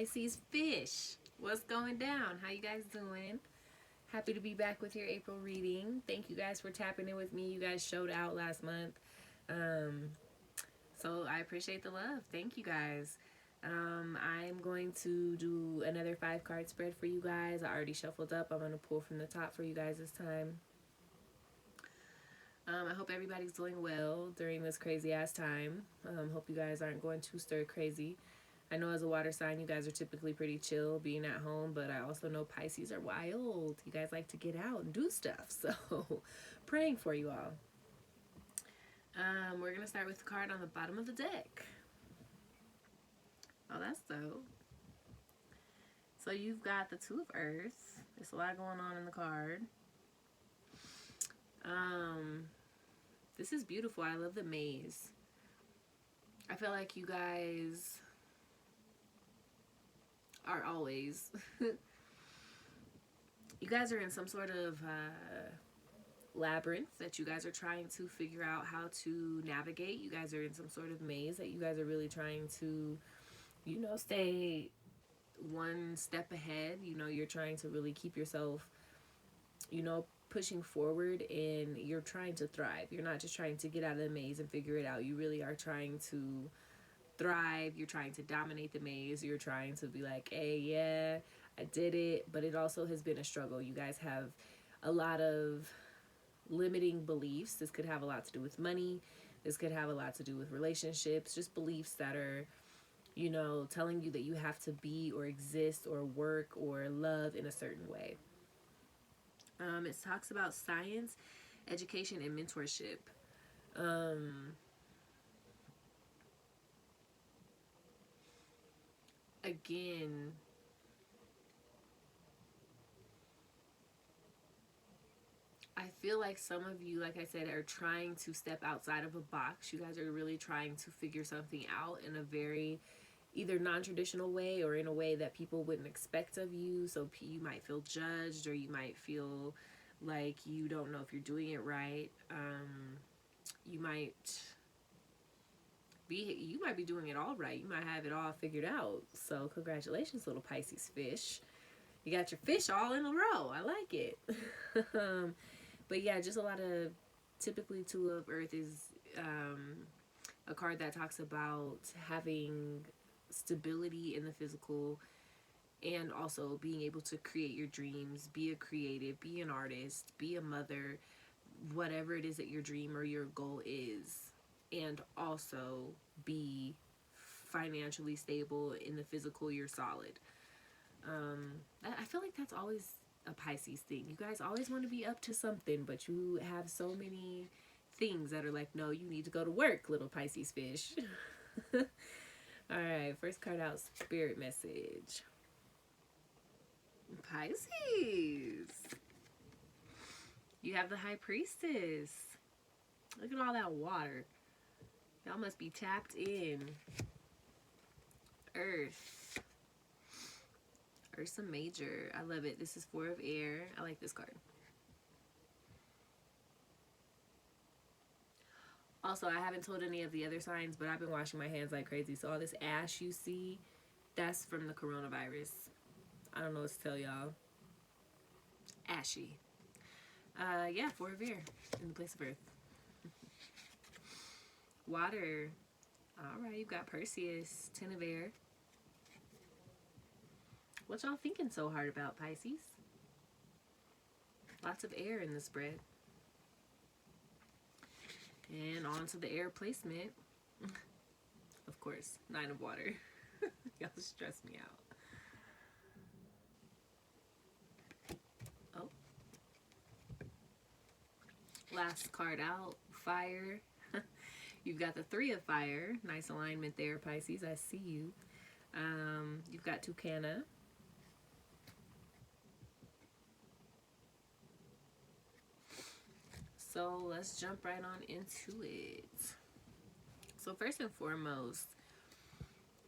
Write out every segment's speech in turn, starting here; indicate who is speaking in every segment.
Speaker 1: Pisces fish. What's going down? How you guys doing? Happy to be back with your April reading. Thank you guys for tapping in with me. You guys showed out last month. Um, so I appreciate the love. Thank you guys. I'm going to do another 5 card spread for you guys. I already shuffled up. I'm going to pull from the top for you guys this time. I hope everybody's doing well during this crazy ass time. Hope you guys aren't going too stir crazy. I know as a water sign, you guys are typically pretty chill being at home, but I also know Pisces are wild. You guys like to get out and do stuff. So praying for you all. We're going to start with the card on the bottom of the deck. Oh, that's dope. So you've got the Two of Earth. There's a lot going on in the card. This is beautiful. I love the maze. I feel like you guys are always you guys are in some sort of labyrinth that you guys are trying to figure out how to navigate. You guys are in some sort of maze that you guys are really trying to, stay one step ahead. You're trying to really keep yourself, pushing forward, and you're trying to thrive. You're not just trying to get out of the maze and figure it out. You really are trying to thrive. You're trying to dominate the maze. You're trying to be like, hey, yeah, I did it. But it also has been a struggle. You guys have a lot of limiting beliefs. This could have a lot to do with money. This could have a lot to do with relationships. Just beliefs that are, telling you that you have to be or exist or work or love in a certain way. It talks about science, education, and mentorship. Again, I feel like some of you, like I said, are trying to step outside of a box. You guys are really trying to figure something out in a very either non-traditional way or in a way that people wouldn't expect of you. So you might feel judged, or you might feel like you don't know if you're doing it right. You might be doing it all right. You might have it all figured out. So congratulations, little Pisces fish. You got your fish all in a row. I like it. But yeah, just a lot of, typically Two of Earth is a card that talks about having stability in the physical and also being able to create your dreams, be a creative, be an artist, be a mother, whatever it is that your dream or your goal is, and also be financially stable. In the physical, you're solid. I feel like that's always a Pisces thing. You guys always want to be up to something, but you have so many things that are like, no, you need to go to work, little Pisces fish. Alright, first card out, spirit message. Pisces. You have the High Priestess. Look at all that water. Y'all must be tapped in. Earth. Ursa Major. I love it. This is 4 of air. I like this card. Also, I haven't told any of the other signs, but I've been washing my hands like crazy. So all this ash you see, that's from the coronavirus. I don't know what to tell y'all. Ashy. Yeah, 4 of air in the place of earth. Water. Alright, you've got Perseus, 10 of air. What y'all thinking so hard about, Pisces? Lots of air in the spread. And on to the air placement. Of course, 9 of water. Y'all stress me out. Oh. Last card out, fire. You've got the 3 of fire. Nice alignment there, Pisces. I see you. You've got Tucana. So let's jump right on into it. So first and foremost,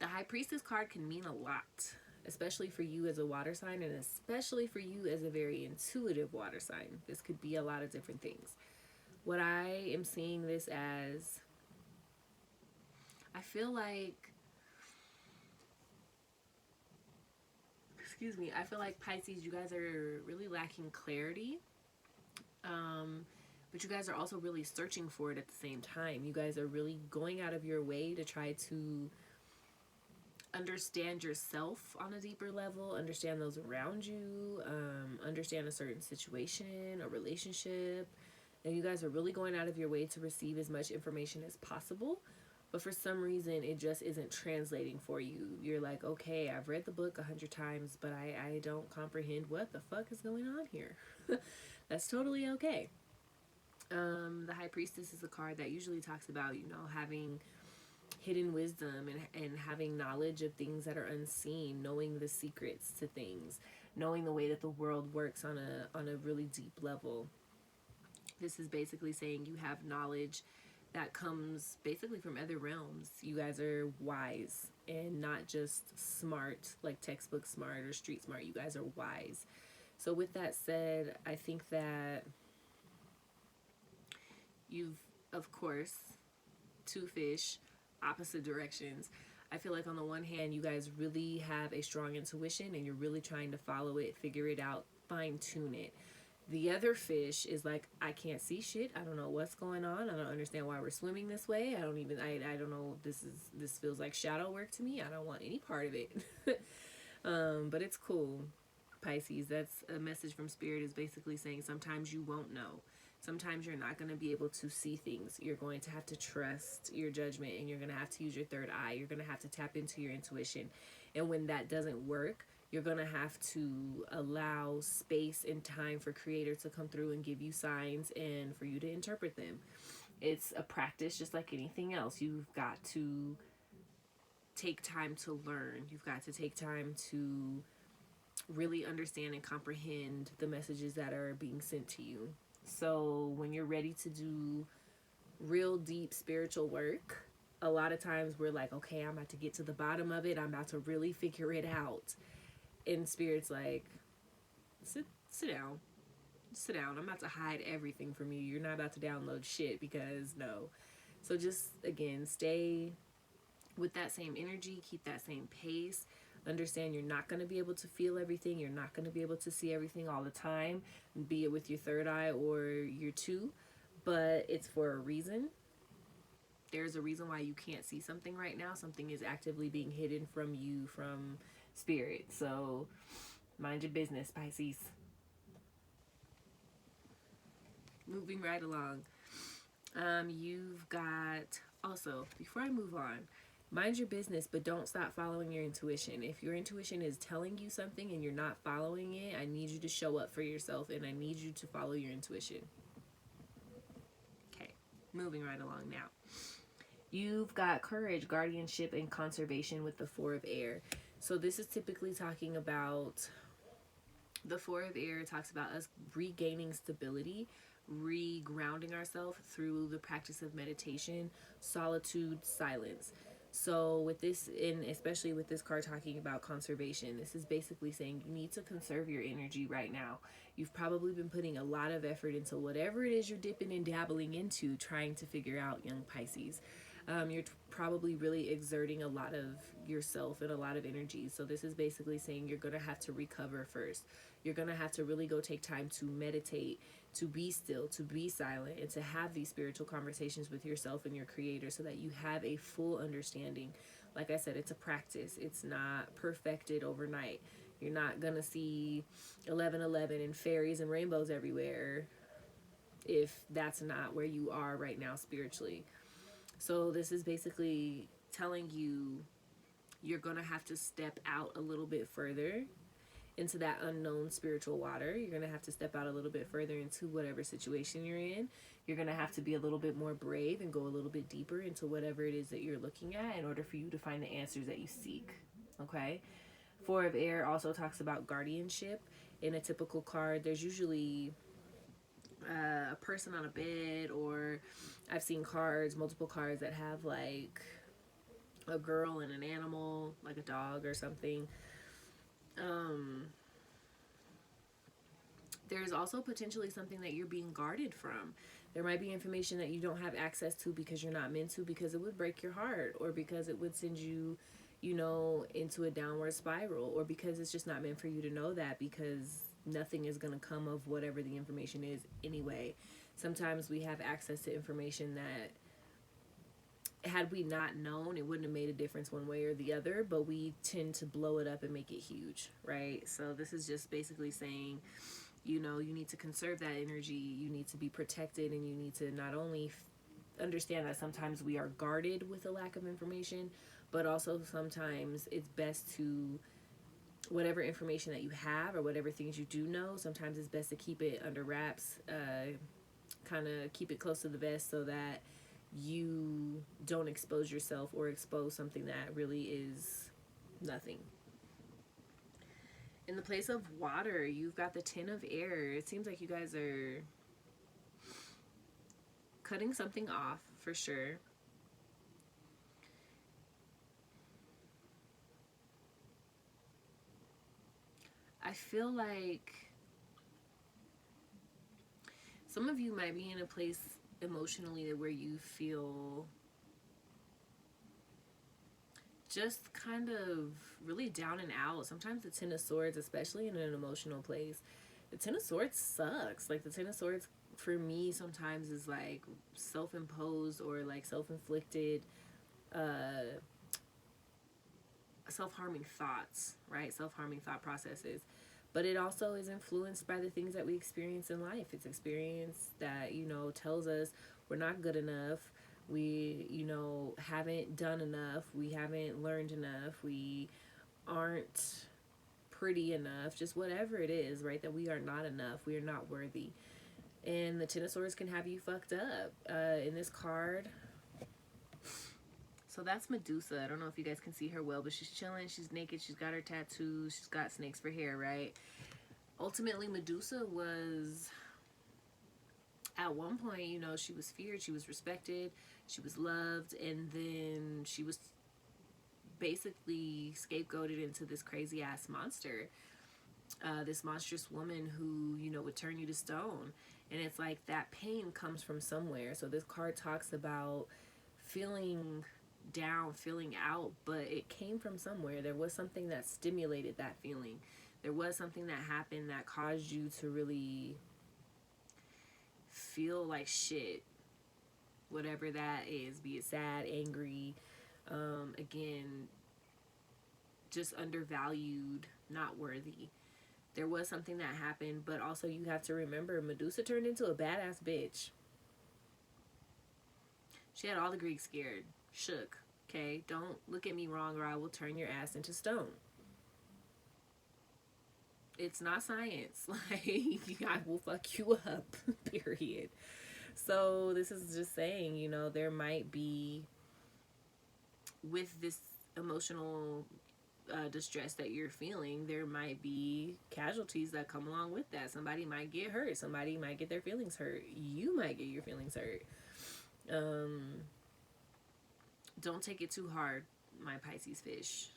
Speaker 1: the High Priestess card can mean a lot, especially for you as a water sign, and especially for you as a very intuitive water sign. This could be a lot of different things. What I am seeing this as, I feel like excuse me, I feel like Pisces, you guys are really lacking clarity. But you guys are also really searching for it at the same time. You guys are really going out of your way to try to understand yourself on a deeper level, understand those around you, understand a certain situation, a relationship. And you guys are really going out of your way to receive as much information as possible. But for some reason, it just isn't translating for you. You're like, okay, I've read the book 100 times, but I don't comprehend what the fuck is going on here. That's totally okay. The High Priestess is a card that usually talks about, you know, having hidden wisdom and having knowledge of things that are unseen, knowing the secrets to things, knowing the way that the world works on a really deep level. This is basically saying you have knowledge that comes basically from other realms. You guys are wise and not just smart, like textbook smart or street smart. You guys are wise. So with that said, I think that you've, of course, two fish, opposite directions. I feel like on the one hand, you guys really have a strong intuition and you're really trying to follow it, figure it out, fine tune it. The other fish is like, I can't see shit. I don't know what's going on. I don't understand why we're swimming this way. I don't know. This feels like shadow work to me. I don't want any part of it. But it's cool. Pisces, that's a message from Spirit, is basically saying sometimes you won't know. Sometimes you're not going to be able to see things. You're going to have to trust your judgment and you're going to have to use your third eye. You're going to have to tap into your intuition. And when that doesn't work, you're going to have to allow space and time for Creator to come through and give you signs and for you to interpret them. It's a practice just like anything else. You've got to take time to learn. You've got to take time to really understand and comprehend the messages that are being sent to you. So when you're ready to do real deep spiritual work, a lot of times we're like, okay, I'm about to get to the bottom of it. I'm about to really figure it out. And Spirit's like, sit down. Sit down. I'm about to hide everything from you. You're not about to download shit because no. So just, again, stay with that same energy. Keep that same pace. Understand you're not going to be able to feel everything. You're not going to be able to see everything all the time, be it with your third eye or your two. But it's for a reason. There's a reason why you can't see something right now. Something is actively being hidden from you, from Spirit. So mind your business, Pisces. Moving right along. You've got, also, before I move on, mind your business, but don't stop following your intuition. If your intuition is telling you something and you're not following it, I need you to show up for yourself and I need you to follow your intuition. Okay, moving right along now. You've got courage, guardianship, and conservation with the Four of Air. So this is typically talking about, the Four of Air talks about us regaining stability, re-grounding ourselves through the practice of meditation, solitude, silence. So with this, and especially with this card talking about conservation, this is basically saying you need to conserve your energy right now. You've probably been putting a lot of effort into whatever it is you're dipping and dabbling into, trying to figure out, young Pisces. You're probably really exerting a lot of yourself and a lot of energy. So this is basically saying you're going to have to recover first. You're going to have to really go take time to meditate, to be still, to be silent, and to have these spiritual conversations with yourself and your Creator so that you have a full understanding. Like I said, it's a practice. It's not perfected overnight. You're not going to see 11:11 and fairies and rainbows everywhere if that's not where you are right now spiritually. So this is basically telling you you're going to have to step out a little bit further into that unknown spiritual water. You're going to have to step out a little bit further into whatever situation you're in. You're going to have to be a little bit more brave and go a little bit deeper into whatever it is that you're looking at in order for you to find the answers that you seek. Okay? Four of Air also talks about guardianship. In a typical card, there's usually a person on a bed, or I've seen cards, multiple cards that have like a girl and an animal, like a dog or something. There's also potentially something that you're being guarded from. There might be information that you don't have access to because you're not meant to, because it would break your heart, or because it would send you, you know, into a downward spiral, or because it's just not meant for you to know that, because nothing is going to come of whatever the information is anyway. Sometimes we have access to information that, had we not known, it wouldn't have made a difference one way or the other, but we tend to blow it up and make it huge, right? So this is just basically saying, you know, you need to conserve that energy, you need to be protected, and you need to not only understand that sometimes we are guarded with a lack of information, but also sometimes it's best to, whatever information that you have or whatever things you do know, sometimes it's best to keep it under wraps, kind of keep it close to the vest, so that you don't expose yourself or expose something that really is nothing. In the place of water, you've got the Ten of Air. It seems like you guys are cutting something off for sure. I feel like some of you might be in a place emotionally where you feel just kind of really down and out. Sometimes the Ten of Swords, especially in an emotional place, the Ten of Swords sucks. Like, the Ten of Swords for me sometimes is like self-imposed or like self-inflicted, uh, self-harming thoughts, right? Self-harming thought processes. But it also is influenced by the things that we experience in life. It's experience that, you know, tells us we're not good enough. We, you know, haven't done enough. We haven't learned enough. We aren't pretty enough. Just whatever it is, right? That we are not enough. We are not worthy. And the Ten of Swords can have you fucked up. In this card, so that's Medusa. I don't know if you guys can see her well, but she's chilling. She's naked. She's got her tattoos. She's got snakes for hair, right? Ultimately, Medusa was, at one point, you know, she was feared. She was respected. She was loved. And then she was basically scapegoated into this crazy ass monster. This monstrous woman who, you know, would turn you to stone. And it's like that pain comes from somewhere. So this card talks about feeling down, feeling out, but it came from somewhere. There was something that stimulated that feeling. There was something that happened that caused you to really feel like shit, whatever that is, be it sad, angry, again, just undervalued, not worthy. There was something that happened, but also you have to remember, Medusa turned into a badass bitch. She had all the Greeks scared, shook. Okay, don't look at me wrong or I will turn your ass into stone. It's not science. Like, I will fuck you up, period. So this is just saying, you know, there might be, with this emotional distress that you're feeling, there might be casualties that come along with that. Somebody might get hurt. Somebody might get their feelings hurt. You might get your feelings hurt. Don't take it too hard, my Pisces fish,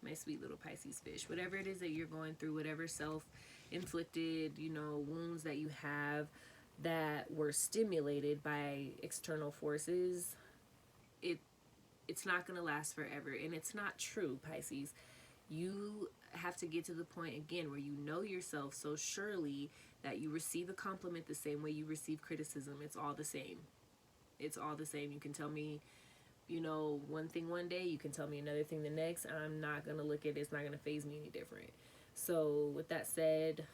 Speaker 1: my sweet little Pisces fish. Whatever it is that you're going through, whatever self-inflicted, you know, wounds that you have that were stimulated by external forces, it's not going to last forever. And it's not true, Pisces. You have to get to the point, again, where you know yourself so surely that you receive a compliment the same way you receive criticism. It's all the same. It's all the same. You can tell me, you know, one thing one day, you can tell me another thing the next. I'm not going to look at it. It's not going to faze me any different. So with that said,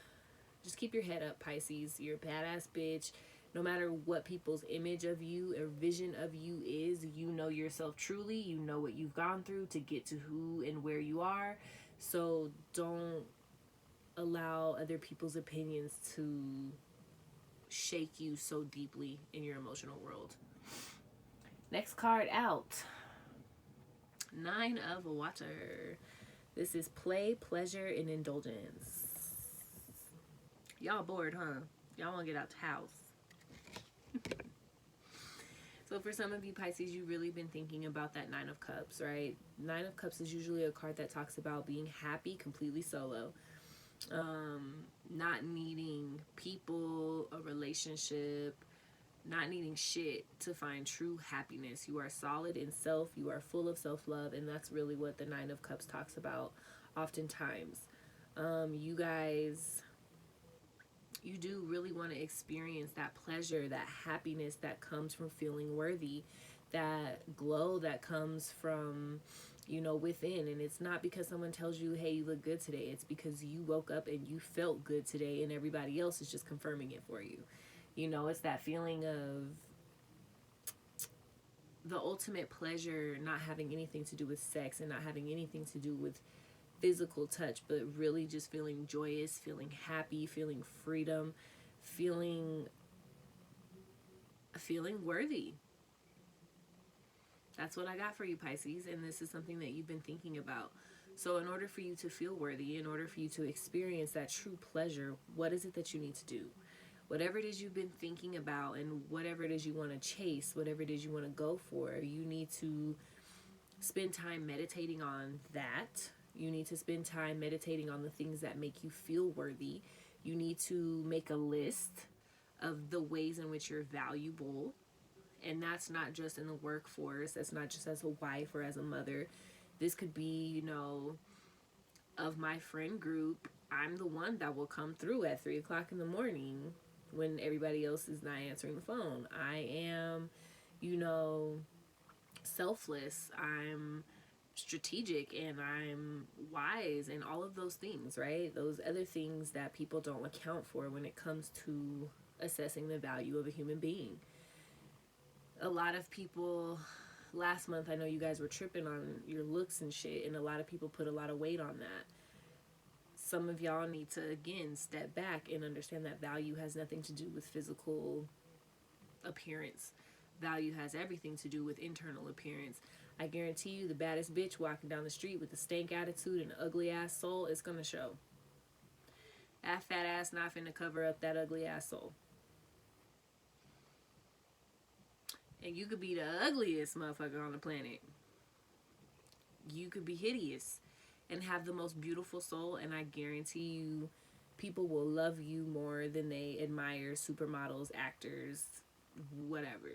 Speaker 1: just keep your head up, Pisces. You're a badass bitch. No matter what people's image of you or vision of you is, you know yourself truly. You know what you've gone through to get to who and where you are. So don't allow other people's opinions to shake you so deeply in your emotional world. Next card out. Nine of Water. This is play, pleasure, and indulgence. Y'all bored, huh? Y'all want to get out the house. So for some of you Pisces, you've really been thinking about that Nine of Cups, right? Nine of Cups is usually a card that talks about being happy completely solo. Not needing people, a relationship, not needing shit to find true happiness. You are solid in self, you are full of self-love, and that's really what the Nine of Cups talks about oftentimes. You guys, you do really want to experience that pleasure, that happiness that comes from feeling worthy, that glow that comes from, you know, within. And it's not because someone tells you, hey, you look good today. It's because you woke up and you felt good today, and everybody else is just confirming it for you. You know, it's that feeling of the ultimate pleasure not having anything to do with sex and not having anything to do with physical touch, but really just feeling joyous, feeling happy, feeling freedom, feeling worthy. That's what I got for you, Pisces, and this is something that you've been thinking about. So in order for you to feel worthy, in order for you to experience that true pleasure, what is it that you need to do? Whatever it is you've been thinking about and whatever it is you want to chase, whatever it is you want to go for, you need to spend time meditating on that. You need to spend time meditating on the things that make you feel worthy. You need to make a list of the ways in which you're valuable. And that's not just in the workforce. That's not just as a wife or as a mother. This could be, you know, of my friend group, I'm the one that will come through at 3 o'clock in the morning when everybody else is not answering the phone. I am, you know, selfless. I'm strategic and I'm wise and all of those things, right? Those other things that people don't account for when it comes to assessing the value of a human being. A lot of people, last month, I know you guys were tripping on your looks and shit, and a lot of people put a lot of weight on that. Some of y'all need to, again, step back and understand that value has nothing to do with physical appearance. Value has everything to do with internal appearance. I guarantee you the baddest bitch walking down the street with a stank attitude and an ugly ass soul is gonna show. That fat ass not finna cover up that ugly ass soul. And you could be the ugliest motherfucker on the planet. You could be hideous and have the most beautiful soul, and I guarantee you people will love you more than they admire supermodels, actors, whatever.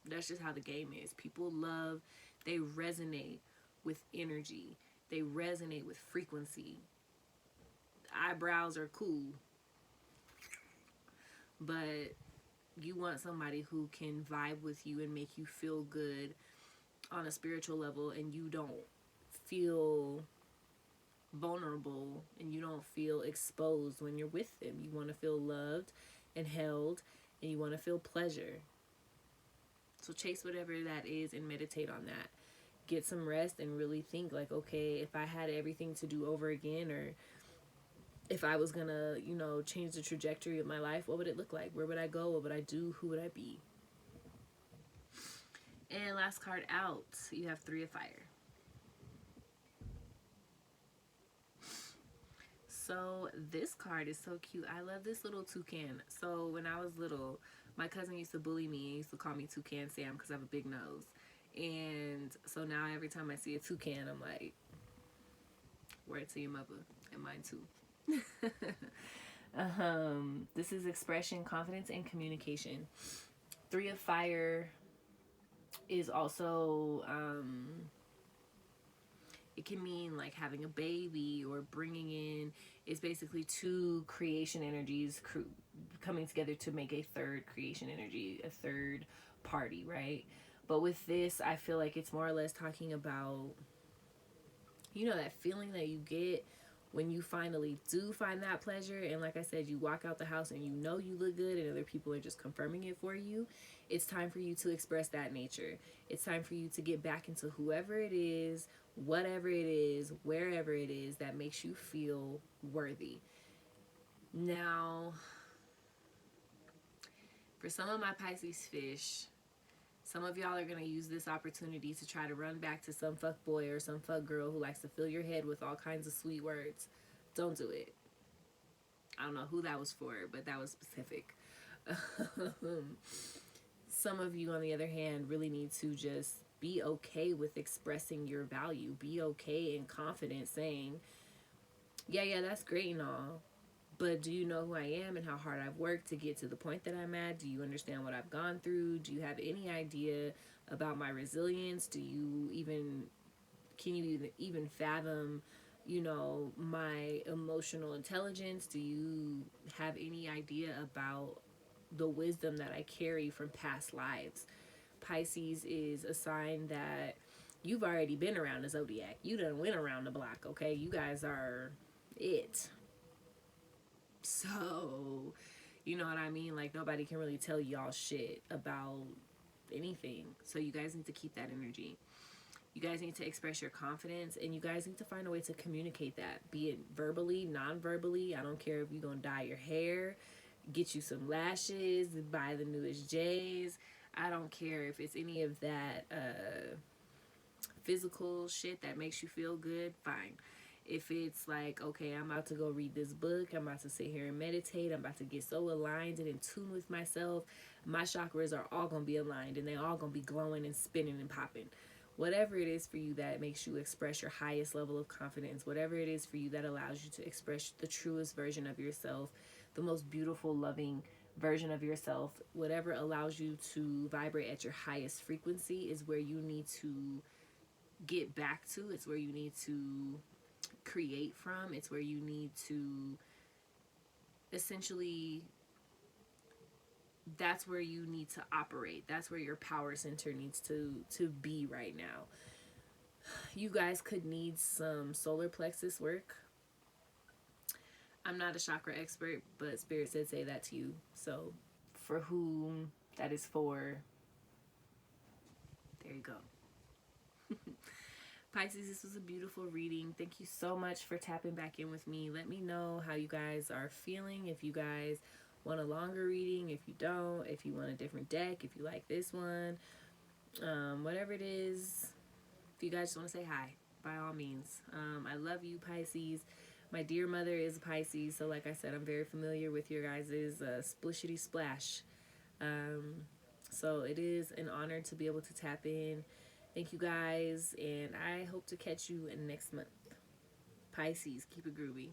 Speaker 1: That's just how the game is. People love, they resonate with energy. They resonate with frequency. Eyebrows are cool, but you want somebody who can vibe with you and make you feel good on a spiritual level, and you don't feel vulnerable and you don't feel exposed when you're with them. You want to feel loved and held, and you want to feel pleasure. So chase whatever that is and meditate on that. Get some rest and really think like, okay, if I had everything to do over again, or if I was gonna, you know, change the trajectory of my life, what would it look like? Where would I go? What would I do? Who would I be? And last card out, you have Three of Fire. So this card is so cute. I love this little toucan. So when I was little, my cousin used to bully me and used to call me Toucan Sam because I have a big nose. And so now every time I see a toucan, I'm like, word to your mother and mine too. This is expression, confidence, and communication. Three of Fire is also, it can mean like having a baby or bringing in, it's basically two creation energies coming together to make a third creation energy, a third party, right? But with this, I feel like it's more or less talking about, you know, that feeling that you get when you finally do find that pleasure. And like I said, you walk out the house and you know you look good and other people are just confirming it for you. It's time for you to express that nature. It's time for you to get back into whoever it is, whatever it is, wherever it is that makes you feel worthy. Now, for some of my Pisces fish, some of y'all are going to use this opportunity to try to run back to some fuck boy or some fuck girl who likes to fill your head with all kinds of sweet words. Don't do it. I don't know who that was for, but that was specific. Some of you, on the other hand, really need to just be okay with expressing your value. Be okay and confident saying, yeah, that's great and all, But do you know who I am and how hard I've worked to get to the point that I'm at? Do you understand what I've gone through? Do you have any idea about my resilience? Do you even, can you even fathom, my emotional intelligence? Do you have any idea about the wisdom that I carry from past lives? Pisces is a sign that you've already been around the zodiac. You done went around the block, okay? You guys are it. So, you know what I mean? Like, nobody can really tell y'all shit about anything. So, you guys need to keep that energy. You guys need to express your confidence, and you guys need to find a way to communicate that, be it verbally, non-verbally. I don't care if you're gonna dye your hair, get you some lashes, buy the newest J's. I don't care if it's any of that physical shit that makes you feel good. Fine. If it's like, okay, I'm about to go read this book, I'm about to sit here and meditate, I'm about to get so aligned and in tune with myself, my chakras are all gonna be aligned and they all gonna be glowing and spinning and popping. Whatever it is for you that makes you express your highest level of confidence, whatever it is for you that allows you to express the truest version of yourself, the most beautiful, loving version of yourself, whatever allows you to vibrate at your highest frequency is where you need to get back to. It's where you need to create from. It's where you need to essentially, that's where you need to operate. That's where your power center needs to be right now. You guys could need some solar plexus work. I'm not a chakra expert, but spirit said say that to you. So for whom that is for, there you go. Pisces, this was a beautiful reading. Thank you so much for tapping back in with me. Let me know how you guys are feeling. If you guys want a longer reading, if you don't, if you want a different deck, if you like this one, whatever it is. If you guys just want to say hi, by all means. I love you, Pisces. My dear mother is a Pisces, so like I said, I'm very familiar with your guys' splishity splash. So it is an honor to be able to tap in. Thank you guys, and I hope to catch you in next month. Pisces, keep it groovy.